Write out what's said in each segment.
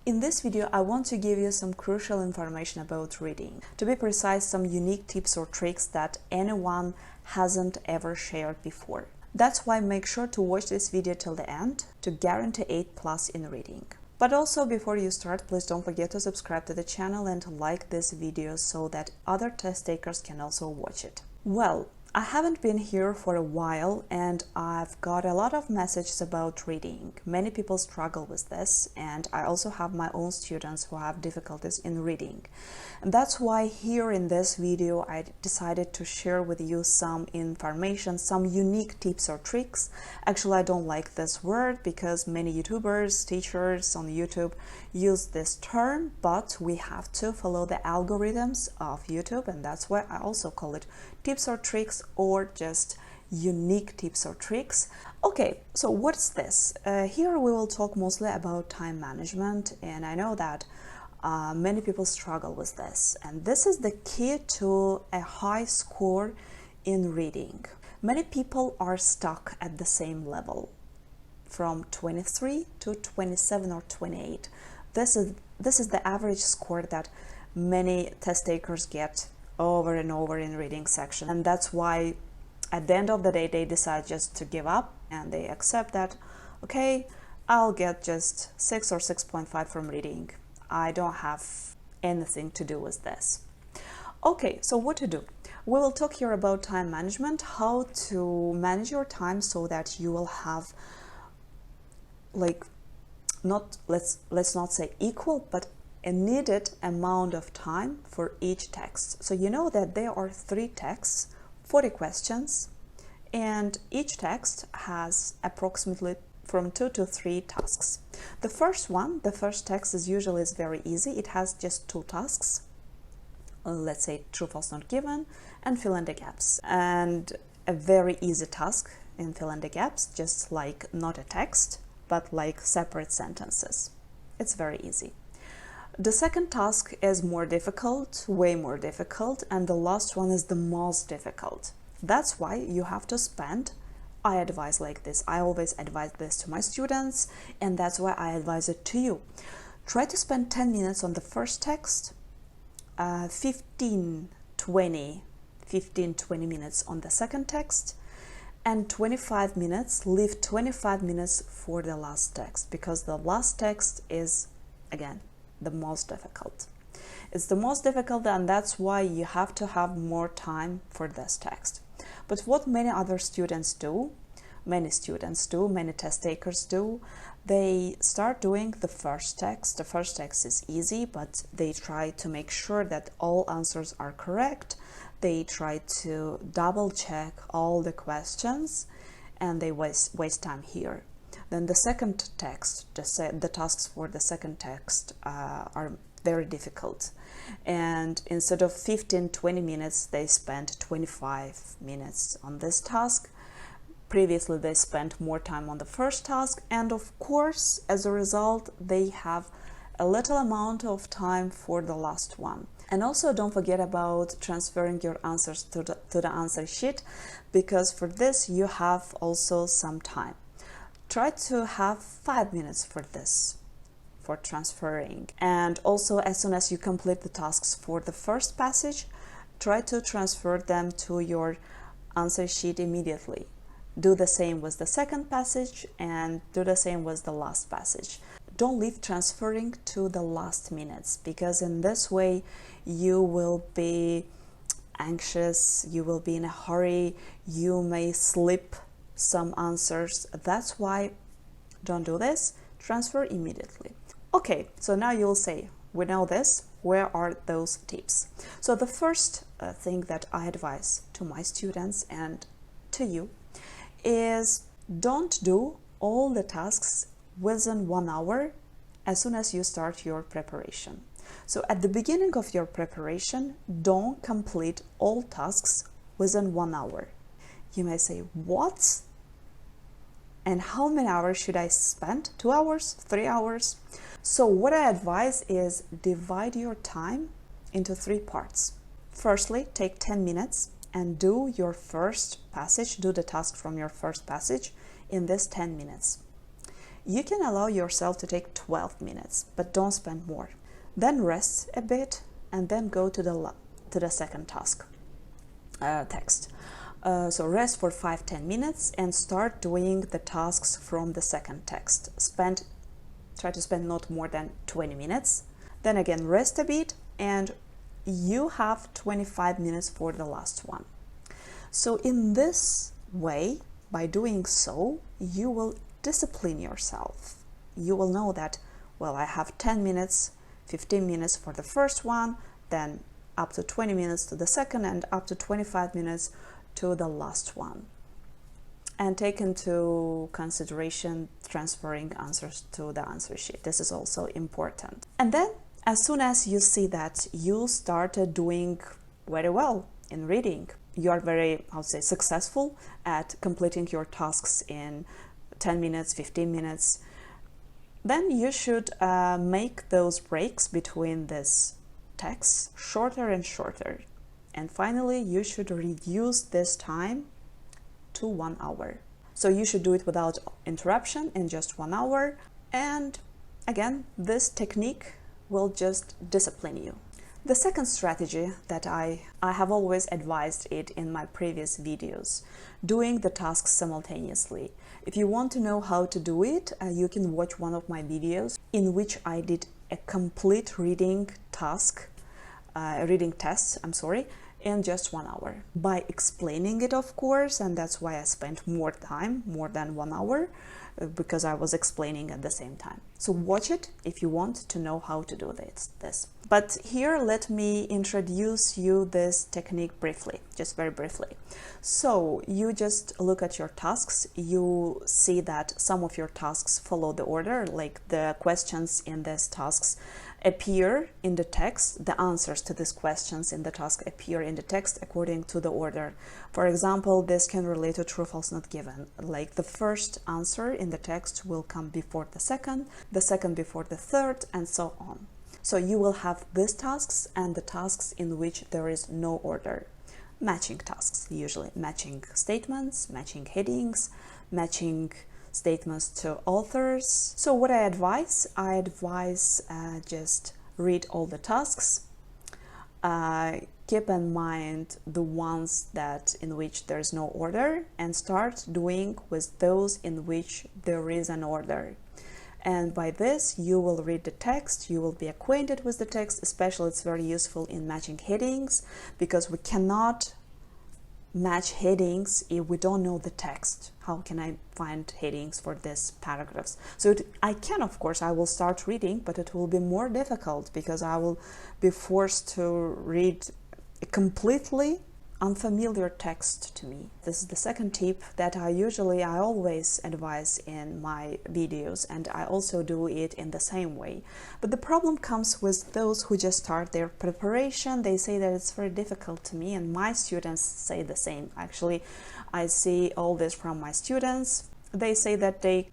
In this video, I want to give you some crucial information about reading. To be precise, some unique tips or tricks that anyone hasn't ever shared before. That's why make sure to watch this video till the end to guarantee 8+ in reading. But also, before you start, please don't forget to subscribe to the channel and to like this video so that other test takers can also watch it. Well, I haven't been here for a while and I've got a lot of messages about reading. Many people struggle with this, and I also have my own students who have difficulties in reading. And that's why here in this video I decided to share with you some information, some unique tips or tricks. Actually, I don't like this word because many YouTubers, teachers on YouTube use this term, but we have to follow the algorithms of YouTube, and that's why I also call it tips or tricks, or just unique tips or tricks. Okay, so what's this? Here we will talk mostly about time management, and I know that many people struggle with this, and this is the key to a high score in reading. Many people are stuck at the same level, from 23 to 27 or 28. This is the average score that many test takers get over and over in reading section, and that's why at the end of the day they decide just to give up and they accept that, okay, I'll get just 6 or 6.5 from reading. I don't have anything to do with this. Okay, so what to do? We will talk here about time management, how to manage your time so that you will have, like, not, let's not say equal, but a needed amount of time for each text. So you know that there are 3 texts, 40 questions, and each text has approximately from 2 to 3 tasks. The first text is usually very easy. It has just 2 tasks. Let's say true, false, not given, and fill in the gaps. And a very easy task in fill in the gaps, just like not a text, but like separate sentences. It's very easy. The second task is more difficult, way more difficult, and the last one is the most difficult. That's why you have to spend, I advise like this, I always advise this to my students, and that's why I advise it to you. Try to spend 10 minutes on the first text, 15-20 minutes on the second text, and 25 minutes, leave 25 minutes for the last text, because the last text is, again, the most difficult. It's the most difficult, and that's why you have to have more time for this text. But what many students do, many test takers do, they start doing the first text. The first text is easy, but they try to make sure that all answers are correct. They try to double check all the questions, and they waste time here. Then the second text, the tasks for the second text are very difficult. And instead of 15-20 minutes, they spent 25 minutes on this task. Previously, they spent more time on the first task. And of course, as a result, they have a little amount of time for the last one. And also don't forget about transferring your answers to the answer sheet, because for this you have also some time. Try to have 5 minutes for this, for transferring. And also, as soon as you complete the tasks for the first passage, try to transfer them to your answer sheet immediately. Do the same with the second passage and do the same with the last passage. Don't leave transferring to the last minutes, because in this way you will be anxious, you will be in a hurry, you may slip some answers. That's why don't do this. Transfer immediately. Okay, so now you'll say, we know this, where are those tips? So the first thing that I advise to my students and to you is don't do all the tasks within 1 hour as soon as you start your preparation. So at the beginning of your preparation, don't complete all tasks within 1 hour. You may say, what? And how many hours should I spend? 2 hours? 3 hours? So what I advise is divide your time into 3 parts. Firstly, take 10 minutes and do your first passage, do the task from your first passage in this 10 minutes. You can allow yourself to take 12 minutes, but don't spend more. Then rest a bit and then go to the second text. So rest for 5-10 minutes and start doing the tasks from the second text. Try to spend not more than 20 minutes. Then again, rest a bit and you have 25 minutes for the last one. So in this way, by doing so, you will discipline yourself. You will know that, well, I have 10 minutes, 15 minutes for the first one, then up to 20 minutes to the second, and up to 25 minutes to the last one. And take into consideration transferring answers to the answer sheet. This is also important. And then, as soon as you see that you started doing very well in reading, you are very, I would say, successful at completing your tasks in 10 minutes, 15 minutes, then you should make those breaks between these texts shorter and shorter. And finally, you should reduce this time to 1 hour. So you should do it without interruption in just 1 hour. And again, this technique will just discipline you. The second strategy that I have always advised it in my previous videos, doing the tasks simultaneously. If you want to know how to do it, you can watch one of my videos in which I did a complete reading test, in just 1 hour. By explaining it, of course, and that's why I spent more time, more than 1 hour, because I was explaining at the same time. So watch it if you want to know how to do this. But here, let me introduce you this technique briefly, just very briefly. So you just look at your tasks. You see that some of your tasks follow the order, like the questions in these tasks appear in the text. The answers to these questions in the task appear in the text according to the order. For example, this can relate to true, false, not given. Like the first answer in the text will come before the second before the third, and so on. So you will have these tasks and the tasks in which there is no order. Matching tasks, usually matching statements, matching headings, matching statements to authors. So what I advise just read all the tasks. Keep in mind the ones in which there is no order, and start doing with those in which there is an order. And by this, you will read the text, you will be acquainted with the text. Especially it's very useful in matching headings, because we cannot match headings if we don't know the text. How can I find headings for these paragraphs? So I will start reading, but it will be more difficult because I will be forced to read a completely unfamiliar text to me. This is the second tip that I always advise in my videos, and I also do it in the same way. But the problem comes with those who just start their preparation. They say that it's very difficult to me, and my students say the same. Actually, I see all this from my students. They say that they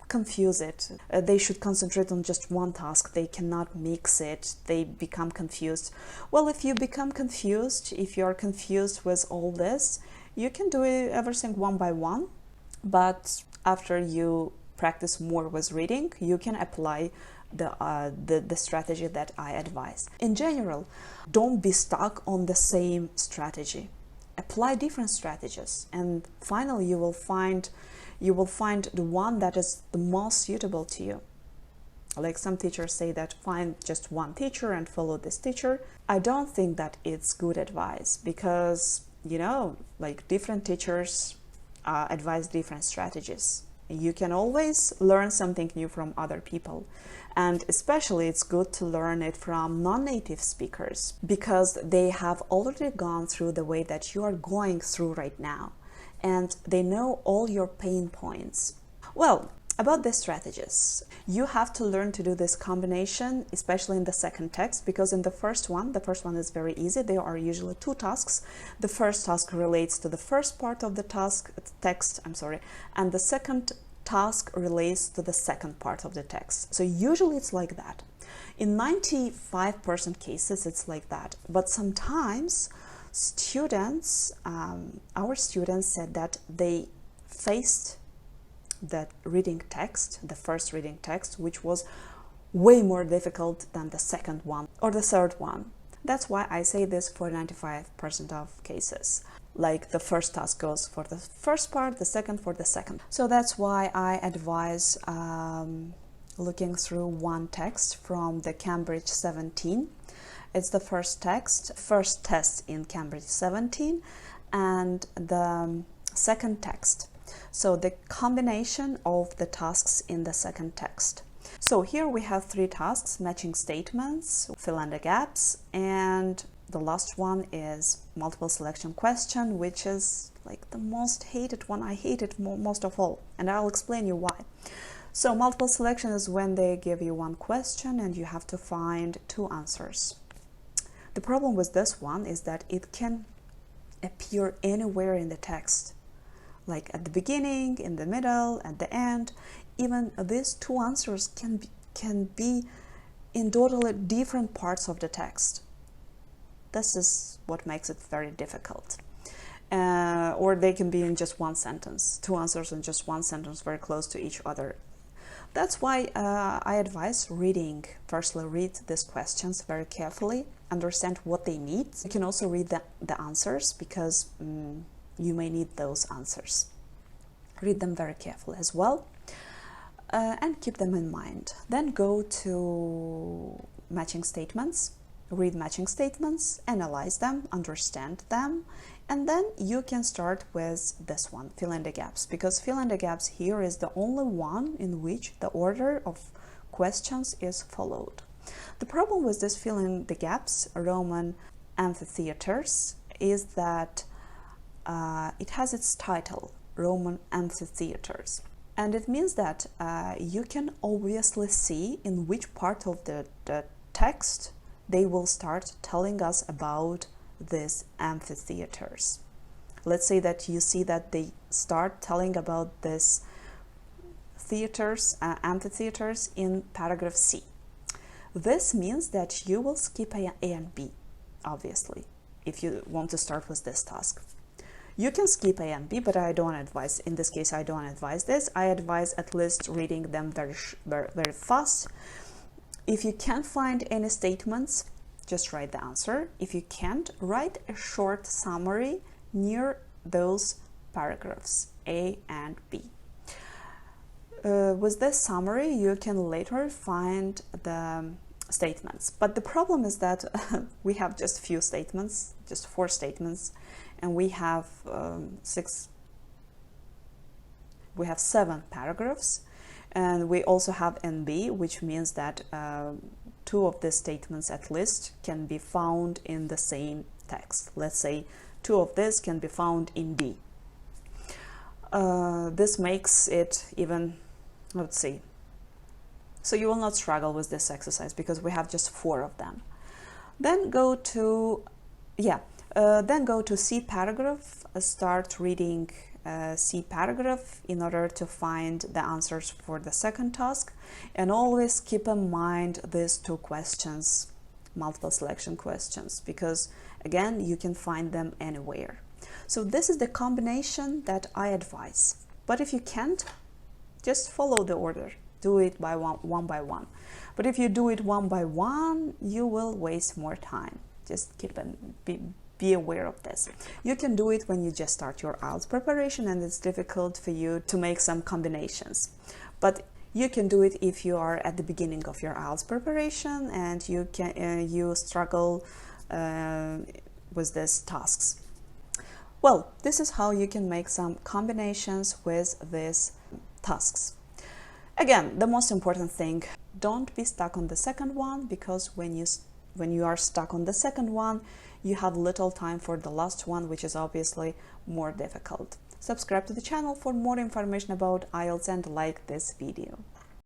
confuse it. They should concentrate on just one task. They cannot mix it. They become confused. Well, if you become confused, if you're confused with all this, you can do everything one by one. But after you practice more with reading, you can apply the strategy that I advise. In general, don't be stuck on the same strategy. Apply different strategies, and finally you will find the one that is the most suitable to you. Like some teachers say that find just one teacher and follow this teacher. I don't think that it's good advice, because like different teachers advise different strategies. You can always learn something new from other people, and especially it's good to learn it from non-native speakers, because they have already gone through the way that you are going through right now, and they know all your pain points. Well, about the strategies, you have to learn to do this combination, especially in the second text, because in the first one is very easy. There are usually two tasks. The first task relates to the first part of the text, and the second task relates to the second part of the text. So usually it's like that. In 95% cases, it's like that. But sometimes our students said that they faced that reading text, the first reading text, which was way more difficult than the second one or the third one. That's why I say this for 95% of cases. Like the first task goes for the first part, the second for the second. So that's why I advise looking through one text from the Cambridge 17. It's the first test in Cambridge 17, and the second text. So the combination of the tasks in the second text. So here we have 3 tasks: matching statements, fill in the gaps, and the last one is multiple selection question, which is like the most hated one. I hate it most of all, and I'll explain you why. So multiple selection is when they give you one question and you have to find 2 answers. The problem with this one is that it can appear anywhere in the text, like at the beginning, in the middle, at the end. Even these 2 answers can be in totally different parts of the text. This is what makes it very difficult. Or they can be in just one sentence, 2 answers in just one sentence, very close to each other. That's why I advise reading. Firstly, read these questions very carefully, understand what they need. You can also read the answers, because you may need those answers. Read them very carefully as well, and keep them in mind. Then go to matching statements. Read matching statements, analyze them, understand them, and then you can start with this one, fill in the gaps, because fill in the gaps here is the only one in which the order of questions is followed. The problem with this fill in the gaps, Roman amphitheaters, is that it has its title, Roman amphitheaters. And it means that you can obviously see in which part of the text they will start telling us about these amphitheaters. Let's say that you see that they start telling about this amphitheaters in paragraph C. This means that you will skip A and B, obviously, if you want to start with this task. You can skip A and B, but I don't advise. In this case, I don't advise this. I advise at least reading them very fast. If you can't find any statements, just write the answer. If you can't, write a short summary near those paragraphs, A and B. With this summary, you can later find the statements. But the problem is that we have just few statements, just 4 statements, and we have 7 paragraphs. And we also have NB, which means that 2 of these statements at least can be found in the same text. Let's say 2 of these can be found in D. This makes it even, let's see. So you will not struggle with this exercise because we have just 4 of them. Then go to, then go to C paragraph, start reading C paragraph in order to find the answers for the second task, and always keep in mind these 2 questions, multiple selection questions, because again you can find them anywhere. So this is the combination that I advise, but if you can't, just follow the order, do it by one by one. But if you do it one by one, you will waste more time. Just be aware of this. You can do it when you just start your IELTS preparation and it's difficult for you to make some combinations. But you can do it if you are at the beginning of your IELTS preparation and you struggle with these tasks. Well, this is how you can make some combinations with these tasks. Again, the most important thing, don't be stuck on the second one, because when you are stuck on the second one, you have little time for the last one, which is obviously more difficult. Subscribe to the channel for more information about IELTS and like this video.